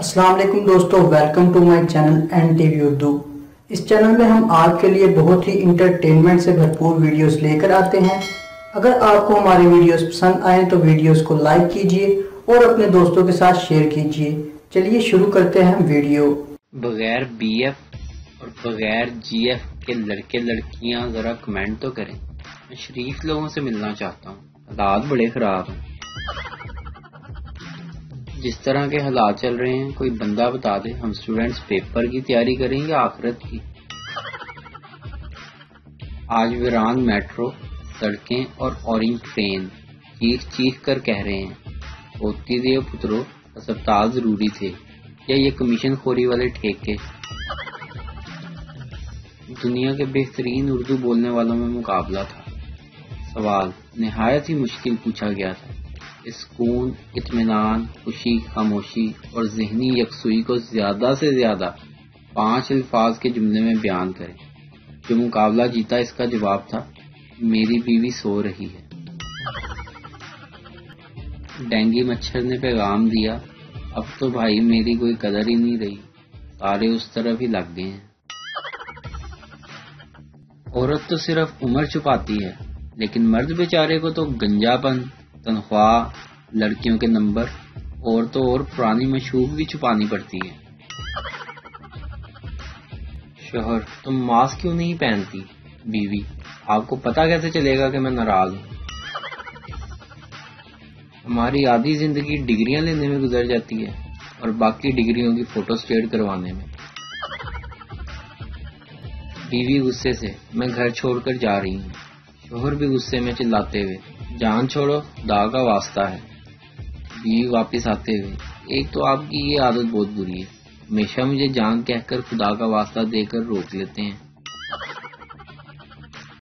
अस्सलाम वालेकुम दोस्तों, welcome to my channel N TV Urdu. इस चैनल में हम आपके लिए बहुत ही इंटरटेनमेंट से भरपूर वीडियोस लेकर आते हैं। अगर आपको हमारे वीडियोस पसंद आए तो वीडियोस को लाइक कीजिए और अपने दोस्तों के साथ शेयर कीजिए। चलिए शुरू करते हैं वीडियो। बगैर बीएफ और बगैर जीएफ के लड़के लड़कियां जरा कमेंट तो करें। मैं शरीफ लोगों से मिलना चाहता हूँ। हालात बड़े खराब हैं। जिस तरह के हालात चल रहे हैं, कोई बंदा बता दे हम स्टूडेंट्स पेपर की तैयारी करें या आखिरत की। आज वीरान मेट्रो, सड़कें और ऑरेंज ट्रेन चीख चीख कर कह रहे हैं, होती दिए पुत्रों, अस्पताल जरूरी थे या ये कमीशन खोरी वाले ठेके। दुनिया के बेहतरीन उर्दू बोलने वालों में मुकाबला था। सवाल निहायत ही मुश्किल पूछा गया था। सुकून, इत्मीनान, खुशी, खामोशी और ज़हनी यकसुई को ज़्यादा से ज़्यादा 5 अल्फाज के जुमले में बयान करें। जो मुकाबला जीता इसका जवाब था, मेरी बीवी सो रही है। डेंगू मच्छर ने पैगाम दिया, अब तो भाई मेरी कोई कदर ही नहीं रही, सारे उस तरफ ही लग गए हैं। औरत तो सिर्फ उम्र छुपाती है, लेकिन मर्द बेचारे को तो गंजापन, तनख्वाह, लड़कियों के नंबर और तो और पुरानी मशहूक भी छुपानी पड़ती है। शोहर तुम मास्क क्यों नहीं पहनती? बीवी आपको पता कैसे चलेगा कि मैं नाराज हूँ? हमारी आधी जिंदगी डिग्रियां लेने में गुजर जाती है और बाकी डिग्रियों की फोटो स्टेट करवाने में। बीवी गुस्से से मैं घर छोड़कर जा रही हूँ। शोहर भी गुस्से में चिल्लाते हुए, जान छोड़ो, खुदा का वास्ता है। बीवी वापस आते हुए, एक तो आपकी ये आदत बहुत बुरी है, हमेशा मुझे जान कहकर खुदा का वास्ता देकर रोक लेते हैं।